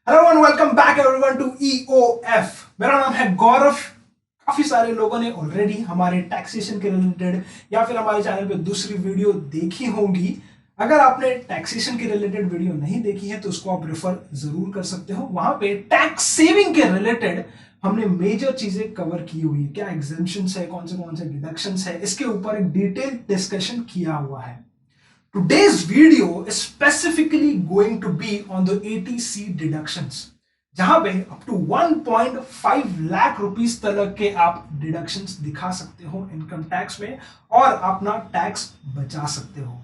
Hello and welcome back everyone to EOF। मेरा नाम है गौरव। काफी सारे लोगों ने ऑलरेडी हमारे टैक्सेशन के रिलेटेड या फिर हमारे चैनल पे दूसरी वीडियो देखी होंगी। अगर आपने टैक्सेशन के रिलेटेड वीडियो नहीं देखी है तो उसको आप रेफर जरूर कर सकते हो। वहां पे टैक्स सेविंग के रिलेटेड हमने मेजर चीजें कवर की हुई है, क्या एग्जेम्पशंस है, कौन से डिडक्शंस है, इसके ऊपर एक डिटेल डिस्कशन किया हुआ है। Today's video is specifically going to be on the ATC deductions, जहां पे अप टू 1.5 लाख रुपीस तक के आप डिडक्शंस दिखा सकते हो इनकम टैक्स में और अपना टैक्स बचा सकते हो।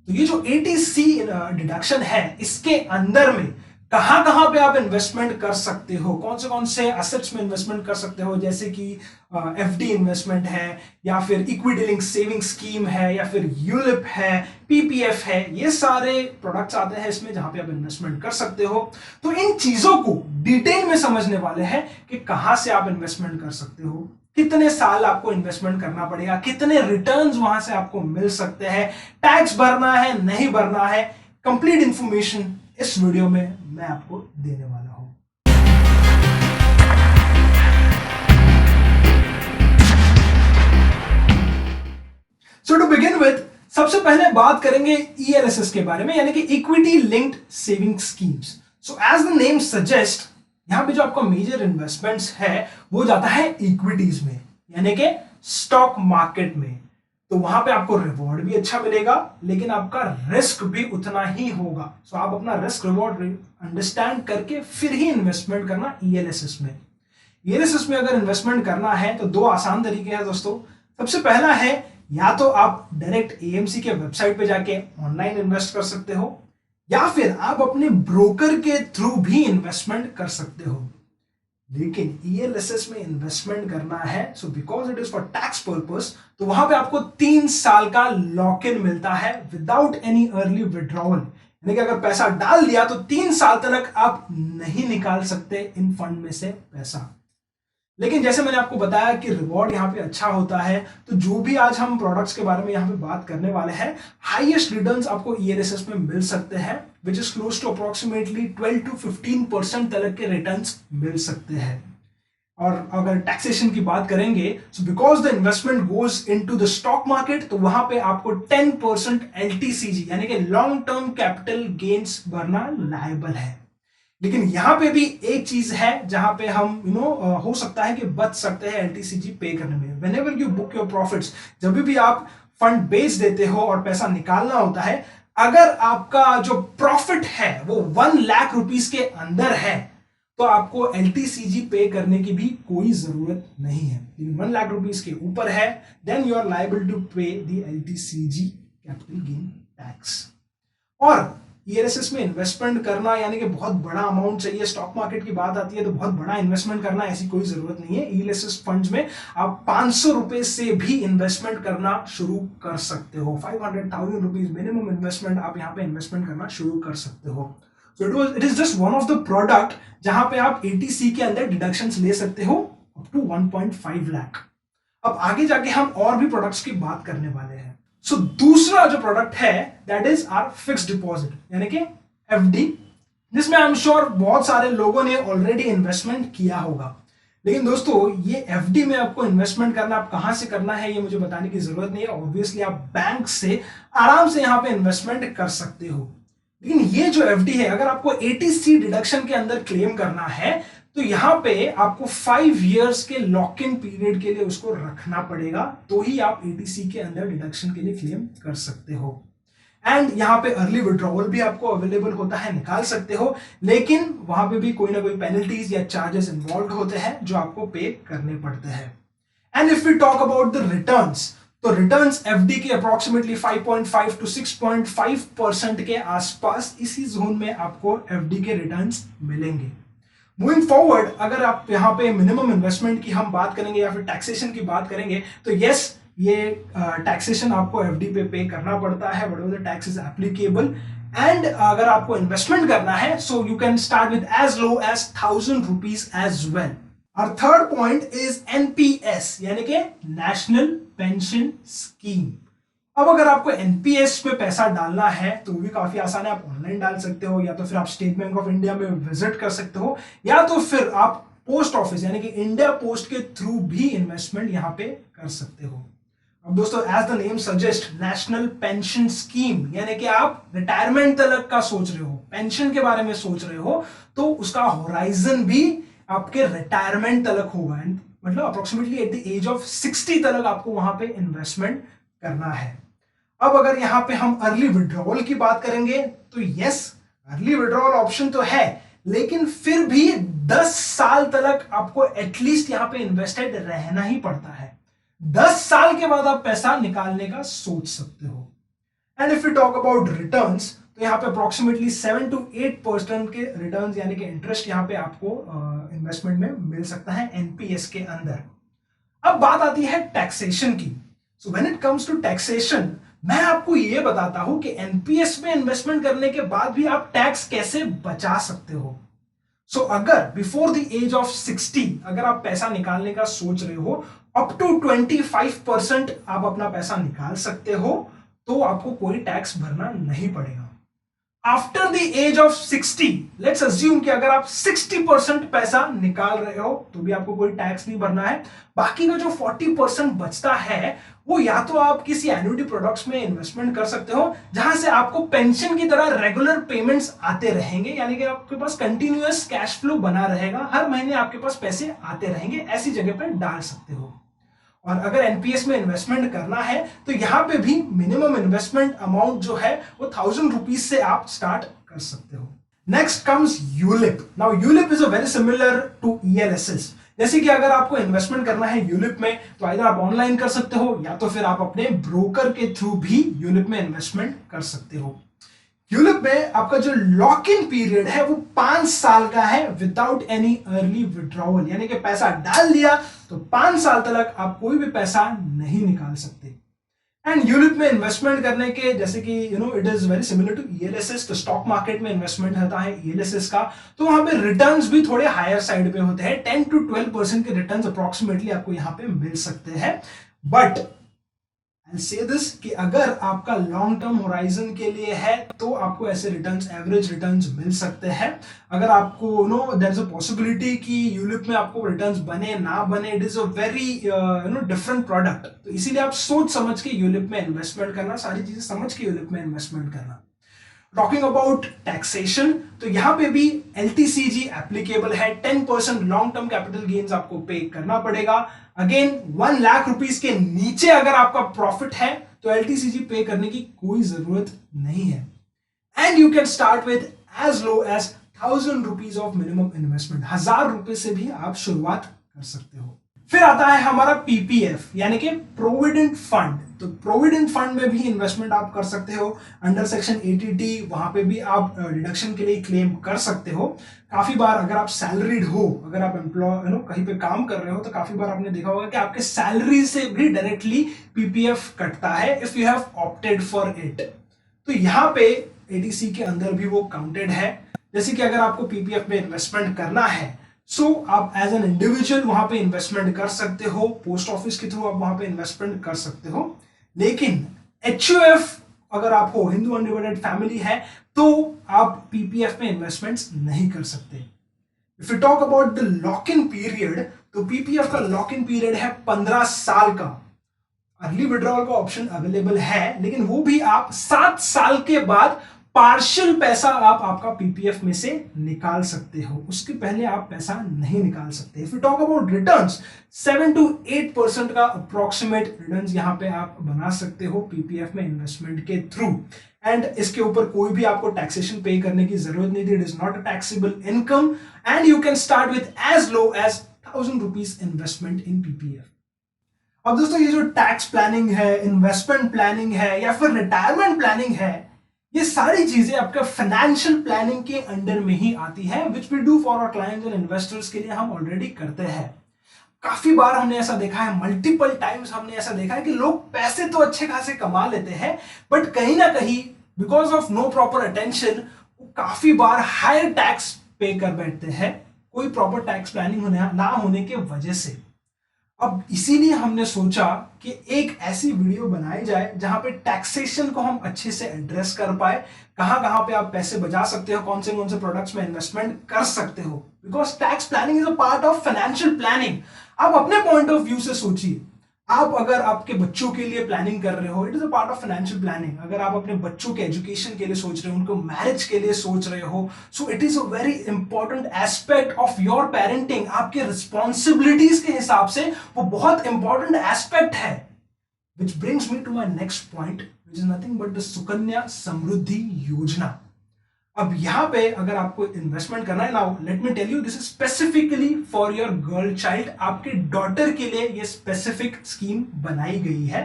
तो ये जो ATC डिडक्शन है, इसके अंदर में कहां पे आप इन्वेस्टमेंट कर सकते हो, कौन से एसेट्स में इन्वेस्टमेंट कर सकते हो, जैसे कि FD इन्वेस्टमेंट है या फिर इक्विटी लिंक सेविंग स्कीम है या फिर यूलिप है, PPF है, ये सारे प्रोडक्ट्स आते हैं इसमें जहां पे आप इन्वेस्टमेंट कर सकते हो। तो इन चीजों को डिटेल में समझने वाले हैं कि कहां से आप इन्वेस्टमेंट कर सकते हो, कितने साल आपको इन्वेस्टमेंट करना पड़ेगा, कितने रिटर्न्स वहां से आपको मिल सकते हैं, टैक्स भरना है नहीं भरना है, कंप्लीट इंफॉर्मेशन इस वीडियो में मैं आपको देने वाला हूं। सो टू बिगिन विद, सबसे पहले बात करेंगे ELSS के बारे में, यानी कि equity linked saving schemes. So as the name suggest, यहां पे जो आपका मेजर इन्वेस्टमेंट्स है वो जाता है इक्विटीज में, यानी कि स्टॉक मार्केट में। तो वहां पे आपको रिवॉर्ड भी अच्छा मिलेगा लेकिन आपका रिस्क भी उतना ही होगा। सो आप अपना रिस्क रिवॉर्ड अंडरस्टैंड करके फिर ही इन्वेस्टमेंट करना ELSS में। ELSS में अगर इन्वेस्टमेंट करना है तो दो आसान तरीके हैं दोस्तों। सबसे पहला है, या तो आप डायरेक्ट AMC के वेबसाइट पे जाके ऑनलाइन इन्वेस्ट कर सकते हो या फिर आप अपने ब्रोकर के थ्रू भी इन्वेस्टमेंट कर सकते हो। लेकिन ELSS में इन्वेस्टमेंट करना है, so because it is for tax purpose, तो वहां पे आपको 3 साल का लॉक इन मिलता है विदाउट एनी अर्ली विड्रॉवल। यानी कि अगर पैसा डाल दिया तो 3 साल तक आप नहीं निकाल सकते इन फंड में से पैसा। लेकिन जैसे मैंने आपको बताया कि रिवॉर्ड यहाँ पे अच्छा होता है, तो जो भी आज हम प्रोडक्ट्स के बारे में यहाँ पे बात करने वाले हैं, हाईएस्ट रिटर्न्स आपको ELSS में मिल सकते हैं, which is close to approximately 12 to 15% तक के रिटर्न्स मिल सकते हैं। और अगर टैक्सेशन की बात करेंगे, so because the investment goes into the stock market, तो वहां पे आपको 10% LTCG यानी कि लॉन्ग टर्म कैपिटल गेन्स भरना लायबल है। लेकिन यहां पे भी एक चीज है जहां पे हम हो सकता है कि बच सकते हैं LTCG पे करने में। Whenever you book your profits, जब भी आप फंड बेच देते हो और पैसा निकालना होता है, अगर आपका जो प्रॉफिट है वो 1 लाख रुपीस के अंदर है तो आपको LTCG पे करने की भी कोई जरूरत नहीं है। लेकिन 1 लाख रुपीस के ऊपर है, then you are liable to pay the LTCG capital gain tax. और ELSS में इन्वेस्टमेंट करना यानी कि बहुत बड़ा अमाउंट चाहिए। स्टॉक मार्केट की बात आती है तो बहुत बड़ा इन्वेस्टमेंट करना, ऐसी कोई जरूरत नहीं है। ELSS फंड्स में आप 500 रुपए से भी इन्वेस्टमेंट करना शुरू कर सकते हो। 500,000 रुपीज मिनिमम इन्वेस्टमेंट आप यहाँ पे इन्वेस्टमेंट करना शुरू कर सकते हो। So it is just one of the product जहां पे आप ATC के अंदर डिडक्शंस ले सकते हो अप टू 1.5 लाख। अब आगे जाके हम और भी प्रोडक्ट्स की बात करने वाले हैं। सो दूसरा जो प्रोडक्ट है that is our fixed deposit यानी कि FD, जिसमें आई एम श्योर बहुत सारे लोगों ने ऑलरेडी इन्वेस्टमेंट किया होगा। लेकिन दोस्तों, ये FD में आपको इन्वेस्टमेंट करना, आप कहां से करना है ये मुझे बताने की जरूरत नहीं है। ऑब्वियसली आप बैंक से आराम से यहां पे इन्वेस्टमेंट कर सकते हो। लेकिन ये जो FD है, अगर आपको ATC डिडक्शन के अंदर क्लेम करना है तो यहां पे आपको 5 इयर्स के लॉक इन पीरियड के लिए उसको रखना पड़ेगा, तो ही आप ATC के अंदर डिडक्शन के लिए क्लेम कर सकते हो। एंड यहां पे अर्ली विड्रॉवल भी आपको अवेलेबल होता है, निकाल सकते हो, लेकिन वहां पे भी कोई ना कोई पेनल्टीज या चार्जेस इन्वॉल्व होते हैं जो आपको पे करने पड़ते हैं। And if we talk about the returns, तो रिटर्न्स FD के अप्रोक्सीमेटली 5.5 to 6.5% के आसपास, इसी जोन में आपको FD के रिटर्न्स मिलेंगे। मूविंग फॉरवर्ड, अगर आप यहाँ पे मिनिमम इन्वेस्टमेंट की हम बात करेंगे या फिर टैक्सेशन की बात करेंगे, तो यस, ये टैक्सेशन आपको FD पे करना पड़ता है, whatever the tax is applicable. And अगर आपको इन्वेस्टमेंट करना है, so you can start with as low as 1000 rupees as well. और थर्ड पॉइंट इज NPS यानी कि नेशनल पेंशन स्कीम। अब अगर आपको एनपीएस पे पैसा डालना है तो भी काफी आसान है, आप ऑनलाइन डाल सकते हो, या तो फिर आप स्टेट बैंक ऑफ इंडिया में विजिट कर सकते हो, या तो फिर आप पोस्ट ऑफिस यानी कि इंडिया पोस्ट के थ्रू भी इन्वेस्टमेंट यहां पे कर सकते हो। अब दोस्तों as the name suggest national pension scheme, यानी कि आप रिटायरमेंट तलक का सोच रहे हो, पेंशन के बारे में सोच रहे हो, तो उसका होराइजन भी आपके रिटायरमेंट तलक होगा, मतलब approximately at the age of 60 तलक आपको वहां पे इन्वेस्टमेंट करना है। अब अगर यहां पे हम अर्ली विड्रॉवल की बात करेंगे तो यस, अर्ली विड्रॉवल ऑप्शन तो है, लेकिन फिर भी 10 साल तक आपको एटलीस्ट यहां पे इन्वेस्टेड रहना ही पड़ता है। 10 साल के बाद आप पैसा निकालने का सोच सकते हो। And if you talk about returns, तो यहाँ पे अप्रोक्सीमेटली 7 to 8% के रिटर्न्स यानी कि इंटरेस्ट यहाँ पे आपको इन्वेस्टमेंट में मिल सकता है एनपीएस के अंदर। अब बात आती है टैक्सेशन की। So when it comes to taxation, मैं आपको ये बताता हूं कि एनपीएस में इन्वेस्टमेंट करने के बाद भी आप टैक्स कैसे बचा सकते हो। सो अगर बिफोर द एज ऑफ 60 अगर आप पैसा निकालने का सोच रहे हो, अप टू 25% आप अपना पैसा निकाल सकते हो, तो आपको कोई टैक्स भरना नहीं पड़ेगा। After the age of 60, let's assume कि अगर आप 60% पैसा निकाल रहे हो तो भी आपको कोई टैक्स नहीं भरना है। बाकी का जो 40% बचता है वो या तो आप किसी एन्युटी प्रोडक्ट्स में इन्वेस्टमेंट कर सकते हो, जहां से आपको पेंशन की तरह रेगुलर पेमेंट्स आते रहेंगे, यानी कि आपके पास कंटिन्यूअस कैश फ्लो बना रहेगा, हर महीने आपके पास पैसे आते रहेंगे, ऐसी जगह पर डाल सकते हो। और अगर एनपीएस में इन्वेस्टमेंट करना है तो यहां पे भी मिनिमम इन्वेस्टमेंट अमाउंट जो है वो 1000 रुपीज से आप स्टार्ट कर सकते हो। Next comes ULIP. Now ULIP is a very similar to ELSS. जैसे कि अगर आपको इन्वेस्टमेंट करना है यूलिप में, तो आइदर आप ऑनलाइन कर सकते हो या तो फिर आप अपने ब्रोकर के थ्रू भी यूलिप में इन्वेस्टमेंट कर सकते हो। यूलिप में आपका जो लॉक इन पीरियड है वो 5 साल का है विदाउट एनी अर्ली विड्रॉवल, यानी कि पैसा डाल दिया तो 5 साल तक आप कोई भी पैसा नहीं निकाल सकते। एंड यूलिप में इन्वेस्टमेंट करने के जैसे कि it is very similar to ELSS, तो स्टॉक मार्केट में इन्वेस्टमेंट होता है ईएलएसएस का, तो वहां पे रिटर्न्स भी थोड़े हायर साइड पे होते हैं, 10 to 12% के रिटर्न्स अप्रोक्सीमेटली आपको यहां पे मिल सकते हैं। बट आई से दिस कि अगर आपका लॉन्ग टर्म होराइजन के लिए है तो आपको ऐसे रिटर्न्स, एवरेज रिटर्न्स मिल सकते हैं। अगर आपको देयर इज अ पॉसिबिलिटी कि यूलिप में आपको रिटर्न्स बने ना बने, it is a very different product, तो इसीलिए आप सोच समझ के यूलिप में इन्वेस्टमेंट करना, सारी चीजें समझ के यूलिप में इन्वेस्टमेंट करना। टॉकिंग अबाउट टैक्सेशन, तो यहां पे भी एलटीसीजी एप्लीकेबल है। 10% लॉन्ग टर्म कैपिटल गेन्स आपको पे करना पड़ेगा। अगेन 1 लाख रुपीस के नीचे अगर आपका प्रॉफिट है तो एलटीसीजी पे करने की कोई जरूरत नहीं है। And you can start with as low as 1000 rupees of minimum investment. 1000 रुपए से भी आप शुरुआत कर सकते हो। फिर आता है हमारा पीपीएफ यानी कि प्रोविडेंट फंड। तो प्रोविडेंट फंड में भी इन्वेस्टमेंट आप कर सकते हो अंडर सेक्शन 80D, वहां पे भी आप डिडक्शन के लिए क्लेम कर सकते हो। काफी बार अगर आप सैलरीड हो, अगर आप एम्प्लॉय कहीं पे काम कर रहे हो, तो काफी बार आपने देखा होगा कि आपके सैलरी से भी डायरेक्टली पीपीएफ कटता है if you have opted for it. तो यहाँ पे एडीसी के अंदर भी वो काउंटेड है। जैसे कि अगर आपको पीपीएफ में इन्वेस्टमेंट करना है, सो आप एज एन इंडिविजुअल वहां पे इन्वेस्टमेंट कर सकते हो, पोस्ट ऑफिस के थ्रू आप वहां पे इन्वेस्टमेंट कर सकते हो। लेकिन एचयूएफ अगर आप हो, हिंदू अनडिवाइडेड फैमिली है, तो आप पीपीएफ में इन्वेस्टमेंट्स नहीं कर सकते। If you talk about the lock in period, तो पीपीएफ का लॉक इन पीरियड है 15 साल का। अर्ली विड्रॉल का ऑप्शन अवेलेबल है, लेकिन वो भी आप 7 साल के बाद पार्शियल पैसा आप आपका पीपीएफ में से निकाल सकते हो, उसके पहले आप पैसा नहीं निकाल सकते। If you talk about returns, 7 to 8% का अप्रोक्सीमेट रिटर्न्स यहां पे आप बना सकते हो पीपीएफ में इन्वेस्टमेंट के थ्रू। एंड इसके ऊपर कोई भी आपको टैक्सेशन पे करने की जरूरत नहीं थी, it is not a taxable income and you can start with as low as 1000 rupees investment in PPF. अब दोस्तों ये जो टैक्स प्लानिंग है, इन्वेस्टमेंट प्लानिंग है या फिर रिटायरमेंट प्लानिंग है, ये सारी चीजें आपके फाइनेंशियल प्लानिंग के अंडर में ही आती है, which we do for our clients and investors के लिए हम ऑलरेडी करते हैं। काफी बार हमने ऐसा देखा है, मल्टीपल टाइम्स हमने ऐसा देखा है कि लोग पैसे तो अच्छे खासे कमा लेते हैं, बट कहीं ना कहीं because of no proper attention काफी बार हायर टैक्स पे कर बैठते हैं, कोई प्रॉपर टैक्स प्लानिंग ना होने के वजह से। अब इसीलिए हमने सोचा कि एक ऐसी वीडियो बनाई जाए जहां पे टैक्सेशन को हम अच्छे से एड्रेस कर पाए, कहां कहां पे आप पैसे बचा सकते हो, कौन से प्रोडक्ट्स में इन्वेस्टमेंट कर सकते हो, because tax planning is a part of financial planning. आप अपने पॉइंट ऑफ व्यू से सोचिए, आप अगर आपके बच्चों के लिए प्लानिंग कर रहे हो, it is a part of financial planning. अगर आप अपने बच्चों के एजुकेशन के लिए सोच रहे हो, उनको मैरिज के लिए सोच रहे हो, so it is a very important aspect of your parenting. आपके रिस्पॉन्सिबिलिटीज के हिसाब से वो बहुत इंपॉर्टेंट एस्पेक्ट है। Which brings me to my next point, which is nothing but the Sukanya Samriddhi Yojana. अब यहां पे अगर आपको इन्वेस्टमेंट करना है, now let me tell you, this is specifically for your girl child. आपके डॉटर के लिए ये स्पेसिफिक स्कीम बनाई गई है।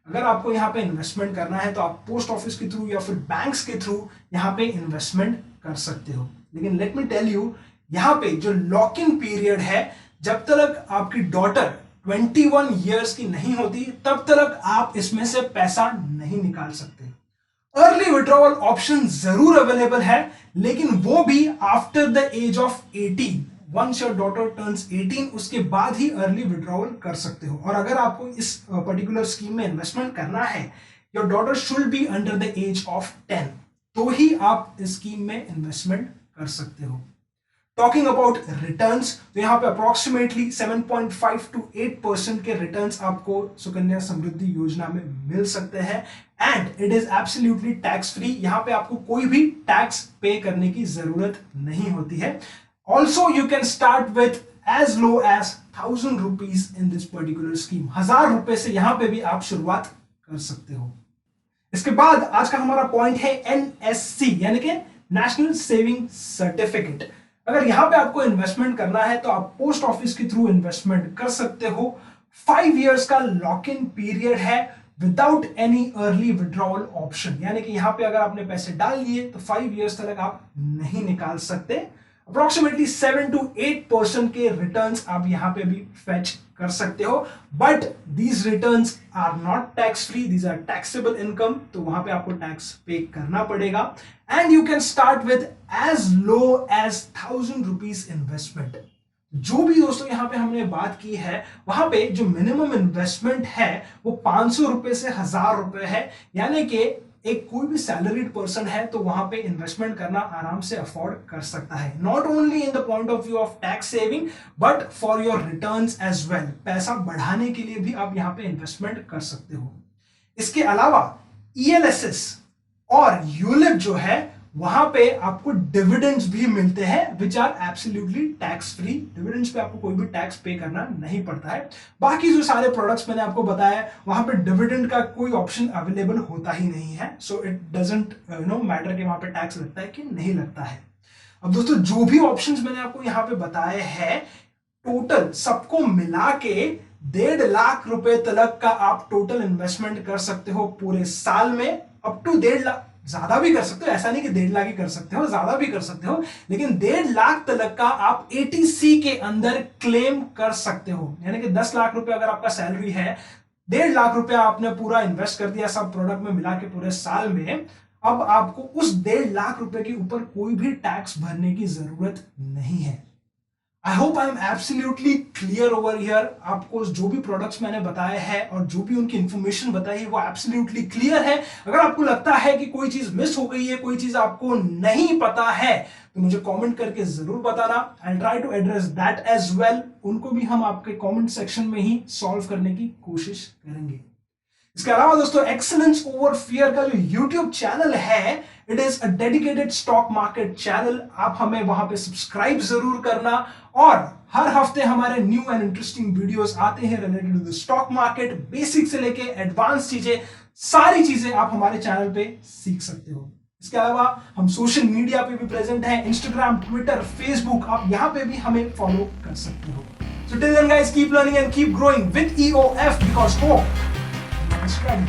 अगर आपको यहाँ पे इन्वेस्टमेंट करना है तो आप पोस्ट ऑफिस के थ्रू या फिर बैंक्स के थ्रू यहाँ पे इन्वेस्टमेंट कर सकते हो। लेकिन लेट मी टेल यू, यहाँ पे जो लॉक इन पीरियड है, जब तक आपकी डॉटर 21 ईयर्स की नहीं होती तब तक आप इसमें से पैसा नहीं निकाल सकते। अर्ली विड्रॉवल ऑप्शन जरूर अवेलेबल है, लेकिन वो भी after the age of 18। Once your daughter turns 18 उसके बाद ही अर्ली विड्रॉवल कर सकते हो। और अगर आपको इस पर्टिकुलर स्कीम में इन्वेस्टमेंट करना है, your daughter should be under the age of 10, तो ही आप इस स्कीम में इन्वेस्टमेंट कर सकते हो। टॉकिंग अबाउट रिटर्न्स, तो यहाँ पे अप्रोक्सीमेटली 7.5 to 8% के रिटर्न्स आपको सुकन्या समृद्धि योजना में मिल सकते हैं, and it is absolutely tax free. यहाँ पे आपको कोई भी टैक्स पे करने की जरूरत नहीं होती है। Also you can start with as low as 1000 rupees in this particular scheme. 1000 रुपए से यहाँ पे भी आप शुरुआत कर सकते हो। इसके बाद आज का हमारा पॉइंट है NSC, यानी कि नेशनल सेविंग सर्टिफिकेट। अगर यहां पे आपको इन्वेस्टमेंट करना है तो आप पोस्ट ऑफिस के थ्रू इन्वेस्टमेंट कर सकते हो। 5 इयर्स का लॉक इन पीरियड है without any early withdrawal option, यानी कि यहां पे अगर आपने पैसे डाल दिए तो 5 इयर्स तक आप नहीं निकाल सकते। अप्रोक्सीमेटली 7 to 8% के रिटर्न्स आप यहां पे भी फेच कर सकते हो, but these returns are not tax free, these are taxable income, तो वहां पे आपको टैक्स पे करना पड़ेगा। And you can start with as low as 1000 rupees investment. जो भी दोस्तों यहां पे हमने बात की है, वहां पे जो मिनिमम इन्वेस्टमेंट है वो 500 रुपए से 1000 रुपए है, यानी कि एक कोई भी सैलरीड पर्सन है तो वहां पे इन्वेस्टमेंट करना आराम से अफोर्ड कर सकता है, not only in the point of view of tax saving but for your returns as well. पैसा बढ़ाने के लिए भी आप यहां पे इन्वेस्टमेंट कर सकते हो। इसके अलावा ELSS और यूलिप जो है वहां पे आपको डिविडेंड्स भी मिलते हैं which are absolutely tax free. Dividends पे आपको कोई भी टैक्स पे करना नहीं पड़ता है। बाकी जो सारे प्रोडक्ट्स मैंने आपको बताया वहां पे डिविडेंड का कोई ऑप्शन अवेलेबल होता ही नहीं है, सो इट डजंट मैटर कि वहां पे टैक्स लगता है कि नहीं लगता है। अब दोस्तों जो भी ऑप्शंस मैंने आपको यहाँ पे बताए हैं, टोटल सबको मिला के 1.5 लाख रुपए तक का आप टोटल इन्वेस्टमेंट कर सकते हो पूरे साल में। अप टू 1.5 लाख, ज्यादा भी कर सकते हो, ऐसा नहीं कि 1.5 लाख ही कर सकते हो, ज्यादा भी कर सकते हो, लेकिन 1.5 लाख तक का आप ATC के अंदर क्लेम कर सकते हो। यानी कि 10 लाख रुपए अगर आपका सैलरी है, 1.5 लाख रुपया आपने पूरा इन्वेस्ट कर दिया सब प्रोडक्ट में मिला के पूरे साल में, अब आपको उस 1.5 लाख रुपए के ऊपर कोई भी टैक्स भरने की जरूरत नहीं है। I hope I am absolutely clear over here. आपको जो भी प्रोडक्ट्स मैंने बताए हैं और जो भी उनकी इंफॉर्मेशन बताई है वो एब्सोल्युटली क्लियर है। अगर आपको लगता है कि कोई चीज मिस हो गई है, कोई चीज आपको नहीं पता है, तो मुझे कमेंट करके जरूर बताना। I try to address that as well. उनको भी हम आपके कमेंट सेक्शन में ही सॉल्व करने की कोशिश करेंगे। इसके अलावा दोस्तों एक्सीलेंस ओवर फियर का जो YouTube चैनल है, it is a dedicated stock market channel. आप हमें वहां पे सब्सक्राइब जरूर करना, और हर हफ्ते हमारे न्यू एंड इंटरेस्टिंग वीडियोस आते हैं related to the stock market. Basic से लेके एडवांस चीजें, सारी चीजें आप हमारे चैनल पे सीख सकते हो। इसके अलावा हम सोशल मीडिया पे भी प्रेजेंट हैं, इंस्टाग्राम, ट्विटर, फेसबुक, आप यहां पे भी हमें फॉलो कर सकते हो। So till then guys, keep learning and keep growing with EOF because hope is strong.